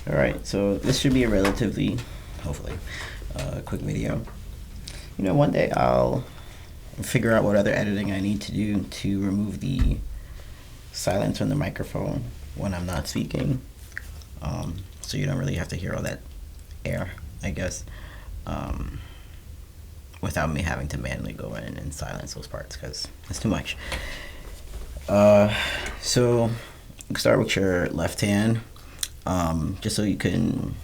Alright, so this should be a relatively, hopefully, quick video. You know, one day I'll figure out what other editing I need to do to remove the silence on the microphone when I'm not speaking. So you don't really have to hear all that air, I guess, without me having to manually go in and silence those parts, because it's too much. So start with your left hand, just so you can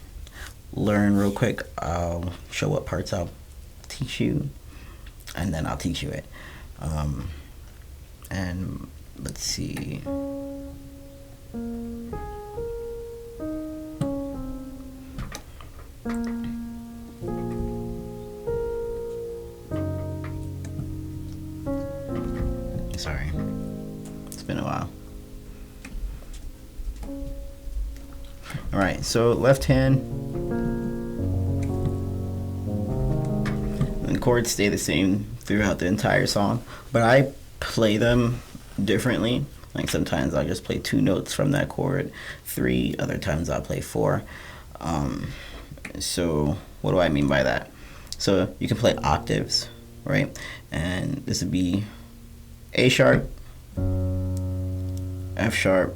learn real quick. I'll show what parts I'll teach you, and then I'll teach you it. And let's see. Sorry, it's been a while. All right, so left hand, the chords stay the same throughout the entire song, but I play them differently. Like sometimes I'll just play 2 notes from that chord, 3, other times I'll play 4. So what do I mean by that? So you can play octaves, right? And this would be A sharp, F sharp,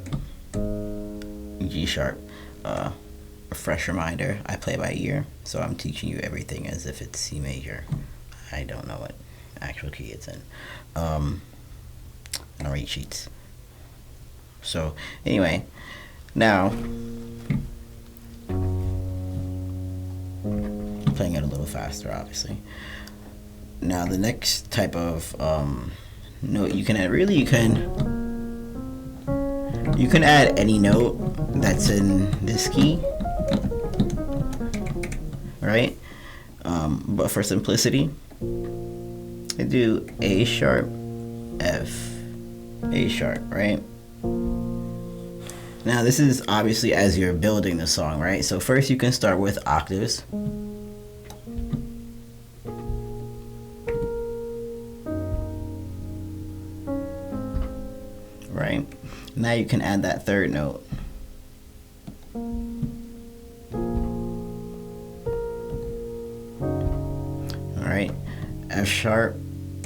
G sharp. A fresh reminder, I play by ear, so I'm teaching you everything as if it's C major. I don't know what actual key it's in. I don't read sheets. So anyway, now playing it a little faster, obviously. Now the next type of note you can add, really you can add any note that's in this key, right? But for simplicity, I do A sharp, F, A sharp, right? Now this is obviously as you're building the song, right? So first you can start with octaves. Right? Now you can add that third note. Alright, F sharp,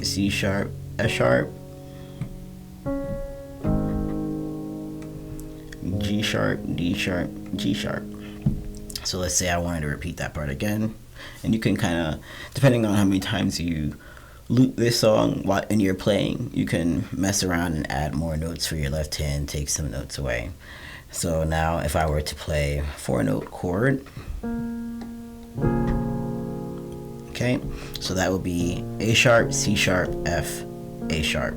C sharp, F sharp, G sharp, D sharp, G sharp. So let's say I wanted to repeat that part again, and you can kind of, depending on how many times you loop this song while and you're playing, you can mess around and add more notes for your left hand, take some notes away. So now if I were to play 4-note chord, okay, so that would be A sharp, C sharp, F, A sharp.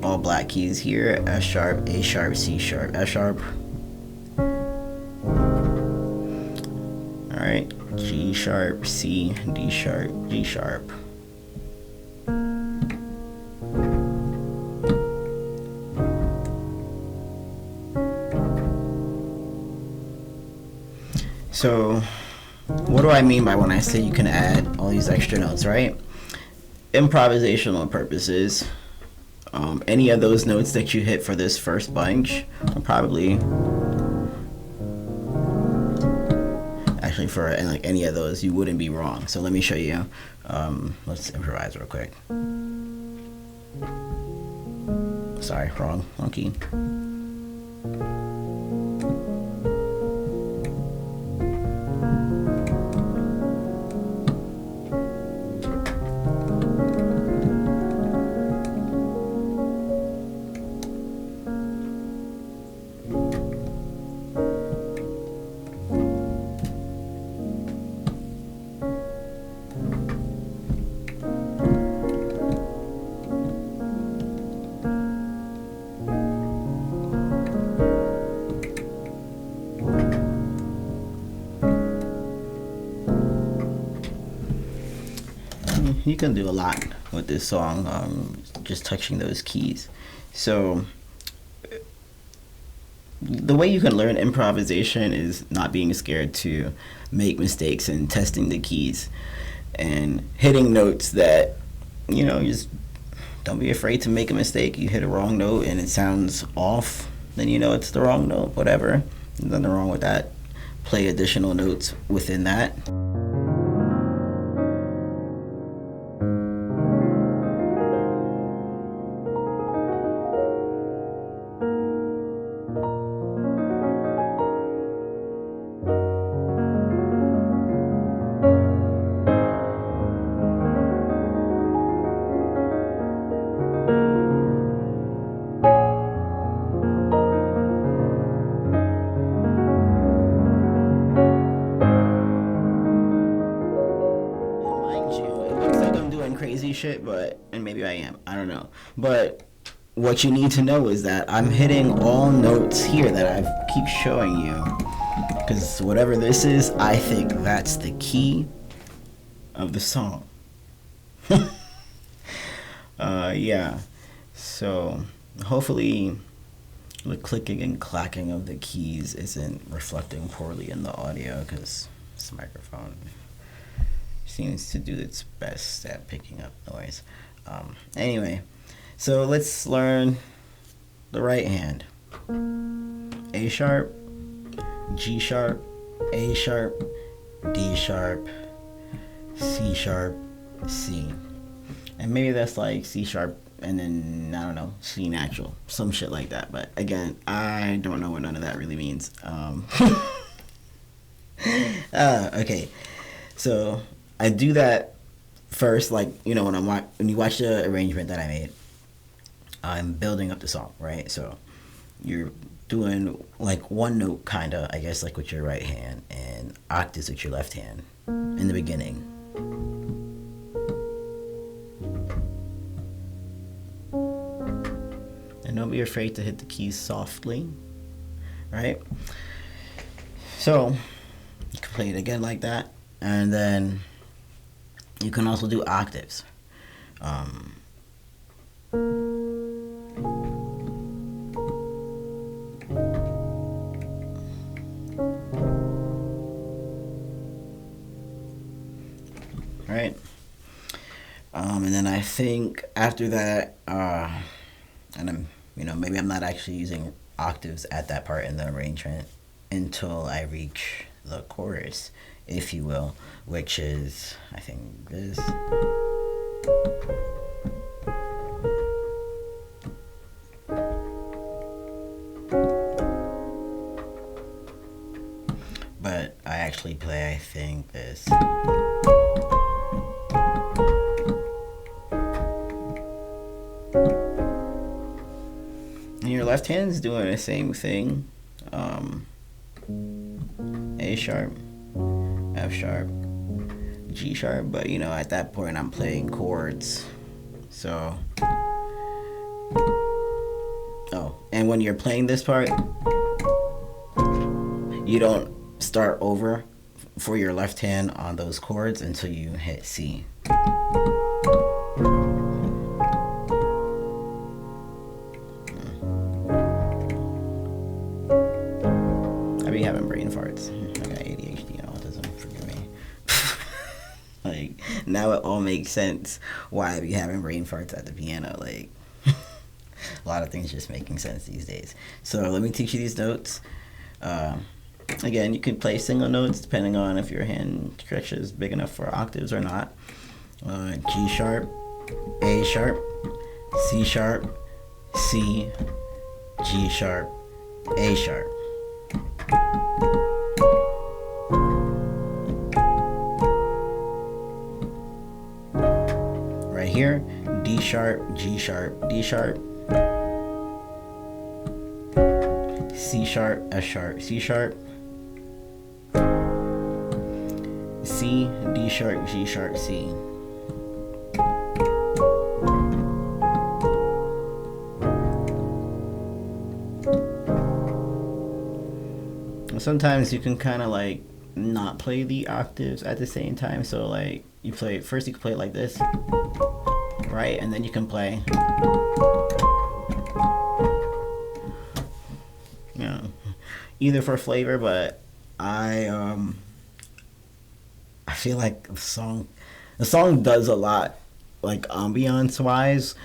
All black keys here, F sharp, A sharp, C sharp, F sharp. Alright, G sharp, C, D sharp, G sharp. So, what do I mean by when I say you can add all these extra notes, right? Improvisational purposes, any of those notes that you hit for this first bunch are probably, actually for like any of those, you wouldn't be wrong. So let me show you. Let's improvise real quick. Sorry, wrong key. You can do a lot with this song, just touching those keys. So the way you can learn improvisation is not being scared to make mistakes and testing the keys and hitting notes that, you know, just don't be afraid to make a mistake. You hit a wrong note and it sounds off, then you know it's the wrong note. Whatever, there's nothing wrong with that. Play additional notes within that. Crazy shit, but and maybe I am. I don't know. But what you need to know is that I'm hitting all notes here that I keep showing you. Because whatever this is, I think that's the key of the song. Yeah. So hopefully the clicking and clacking of the keys isn't reflecting poorly in the audio, because this microphone seems to do its best at picking up noise. Anyway, so let's learn the right hand. A sharp, G sharp, A sharp, D sharp, C sharp, C. And maybe that's like C sharp and then, I don't know, C natural, some shit like that. But again, I don't know what none of that really means. Okay, so I do that first, like, you know, when you watch the arrangement that I made, I'm building up the song, right? So you're doing like one note, kind of, I guess, like with your right hand, and octaves with your left hand in the beginning. And don't be afraid to hit the keys softly, right? So you can play it again like that, and then you can also do octaves. Right? And then I think after that, and maybe I'm not actually using octaves at that part in the arrangement until I reach the chorus, if you will, which is, I think, this. But I actually play, I think, this. And your left hand's doing the same thing. A sharp, F sharp, G sharp, but at that point I'm playing chords. So, and when you're playing this part, you don't start over for your left hand on those chords until you hit C. I be having brain farts. I got ADHD and autism, forgive me. Like, now it all makes sense why I be having brain farts at the piano. Like, a lot of things just making sense these days. So let me teach you these notes. Again, you can play single notes depending on if your hand stretch is big enough for octaves or not. G sharp, A sharp, C sharp, C, G sharp, A sharp. Right here, D sharp, G sharp, D sharp, C sharp, F sharp, C sharp, C, D sharp, G sharp, C. Sometimes you can kind of like not play the octaves at the same time. So like you can play it like this, right? And then you can play, either for flavor, but I feel like the song does a lot, like ambiance wise,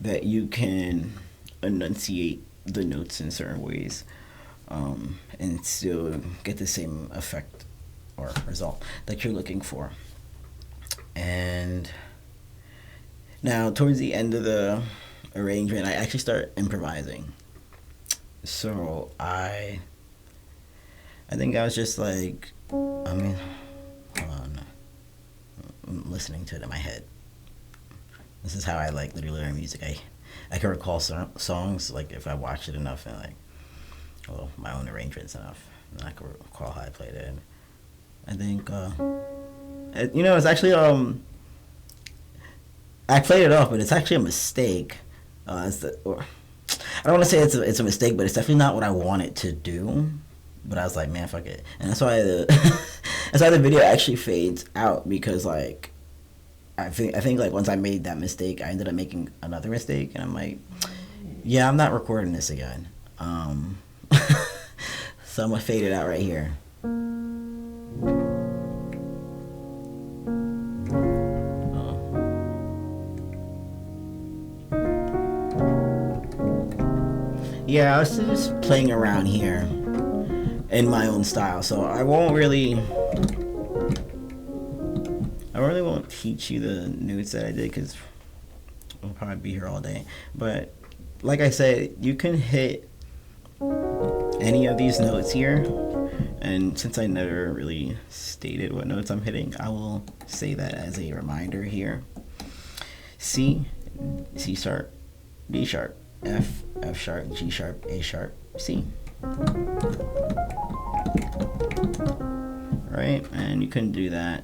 that you can enunciate the notes in certain ways, and still get the same effect or result that you're looking for. And now, towards the end of the arrangement, I actually start improvising. So I think I was just like, I mean, hold on, I'm listening to it in my head. This is how I like literally learn music. I can recall songs like if I watched it enough and like, well, my own arrangements enough, and I can recall how I played it. And I think, it's actually I played it off, but it's actually a mistake. I don't want to say it's a mistake, but it's definitely not what I wanted to do. But I was like, man, fuck it, and that's why that's why the video actually fades out, because like I think like once I made that mistake, I ended up making another mistake, and I'm like, yeah, I'm not recording this again. So I'm gonna fade it out right here. Yeah, I was just playing around here in my own style, so I really won't teach you the notes that I did, because we'll probably be here all day. But like I said, you can hit any of these notes here, and since I never really stated what notes I'm hitting, I will say that as a reminder here. C, C sharp, D sharp, F, F sharp, G sharp, A sharp, C. Right, and you can do that.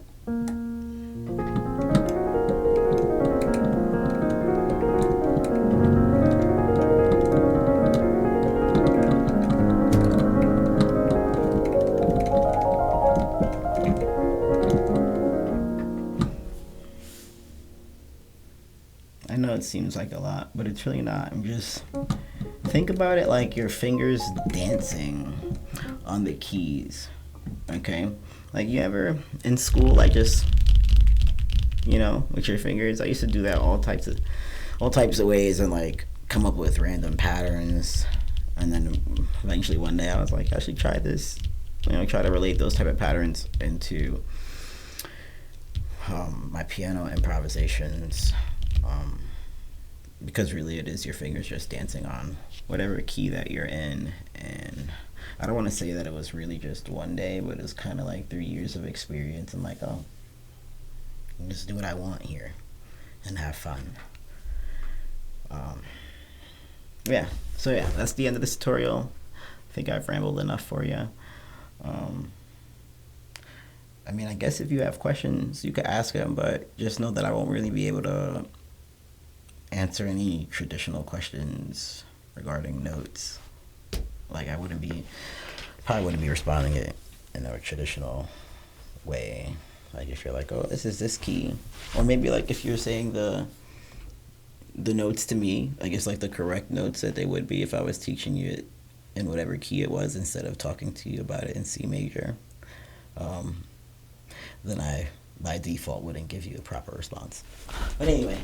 I know it seems like a lot, but it's really not. I'm just, think about it like your fingers dancing on the keys, okay? Like, you ever in school, like, just, with your fingers? I used to do that all types of ways, and like come up with random patterns. And then eventually one day I was like, I should try this, try to relate those type of patterns into my piano improvisations. Because really it is your fingers just dancing on whatever key that you're in. And I don't want to say that it was really just one day, but it was kind of like 3 years of experience. I'm like, oh, I'll just do what I want here and have fun. Yeah, so yeah, that's the end of this tutorial. I think I've rambled enough for you. I guess if you have questions, you could ask them, but just know that I won't really be able to answer any traditional questions regarding notes. Like, I probably wouldn't be responding it in a traditional way. Like, if you're like, oh, this is this key, or maybe like if you're saying the notes to me, I guess like the correct notes that they would be if I was teaching you it in whatever key it was instead of talking to you about it in C major, then I by default wouldn't give you a proper response. But anyway,